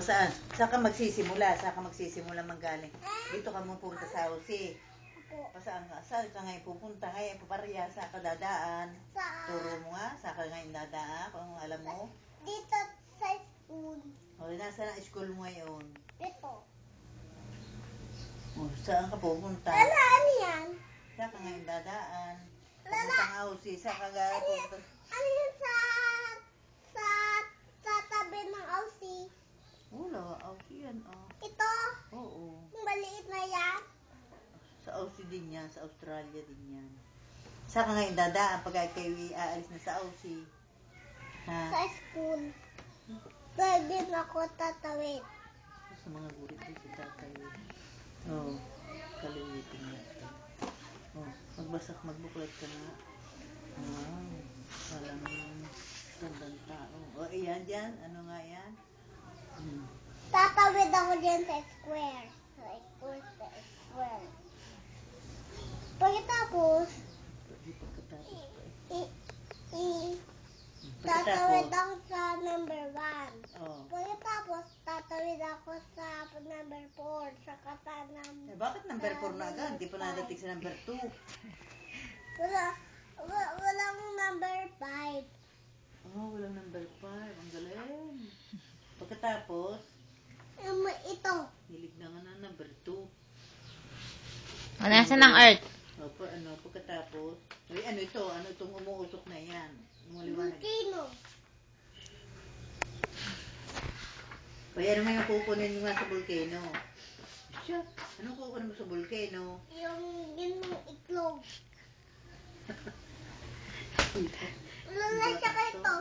saan? Saan ka magsisimula? Saan ka magsisimula manggaling? Dito ka pupunta sa Jose. Saan ka? Saan ka ngayon pupunta? Ngayon, paparya, saan ka dadaan? Turo mo nga, saan ka ngayon dadaan? Kung alam mo? Dito sa school. O, nasa na school mo ngayon? Dito. O, saan ka pupunta? Lala, ano yan? Saan ka ngayon dadaan? Pupunta nga Jose, saan ka pupunta? Ano yan sa tabi ng Aussie? Wala, Jose yan, oh. Ito? Oo. Yung maliit na yan? Sa Aussie din yan, sa Australia din yan. Saan ka ngayon dadaan pag kayo aalis na sa Aussie? Ha? Sa school. Doon din ako tatawid. Sa mga gurit din si tatay. Oo. Kaliwitin nga ito. Oo. Magbuklat ka nga. Walang tandang tao. O, iyan dyan. Ano nga yan? Tatawid ako dyan sa square. Sa square. Pagkatapos, Pagkatapos pa tatawid ako sa number 1. Oo. Pagkatapos, tatawid ako sa number 4. Sa kata Eh, bakit number 4 na agad? Hindi pa nadating sa number 2. Walang number 5. Oh, walang number 5. Ang galing. Pagkatapos, Ito. hilig na nga na number 2. Nasaan ang Earth? Opo, pagkatapos, ay, ano ito? Ano itong umuusok na yan? Maliwanag. Volcano. Kaya ano nga yung kukunin mo nga sa volcano? Siya, anong kukunin mo sa volcano? Yung itlog. Wala siya ito.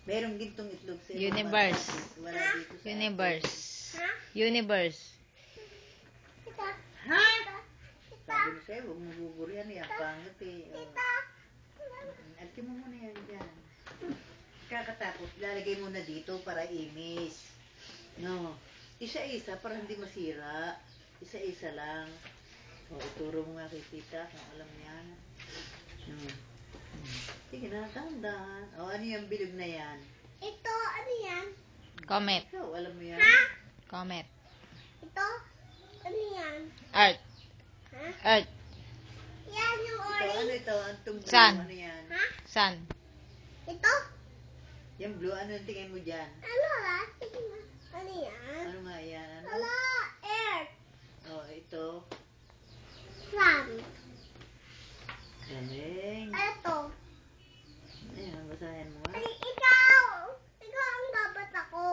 Merong gintong itlog sa Universe. Wala dito sa Universe. Ha? Universe. Tita. Ha? Sabi mo sa'yo, huwag mo buburihan yan. Pangit eh. Tita. Alkin mo muna yan dyan. Kakatapos, lalagay mo na dito para imis. No. Isa-isa para hindi masira. Isa-isa lang. O, ituro mo nga kay tita kung alam niyan. Sige na, dahan-dahan. O, ano yung bilog na yan? Ito, ano yan? Comet. Ikaw, alam mo yan? Ha? Comet. Ito? Ano yan? Earth. Ha? Earth. Yan yung Ito, ano orange. ito? Ang blue, Sun. ano yan? Ha? Sun. Ito? Yung blue, ano yung tingin mo dyan? Ano ha? Sige na. Ano yan? Ano nga yan? Ano? Wala. Earth. O, ito. Sun. Galing. Ito. Ayan, basahin mo. Ay, ikaw. Ikaw ang dapat ako.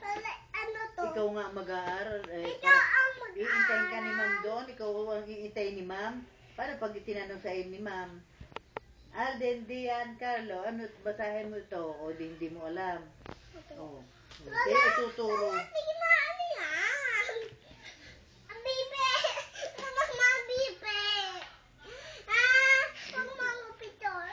Wala, ano to? Ikaw nga mag-aaral. Ikaw ang Iintayin ka ni ma'am mag-aaral. doon. Ikaw ang iintayin ni ma'am. Para pag tinanong sa'yo ni ma'am, Alden, Dian, Carlo, ano, basahin mo ito. O, hindi mo alam. O. Kaya ituturo. Wala, sige na. Ano yan? Ang bibe. Naman mga bibe. Ah, pang mga picture.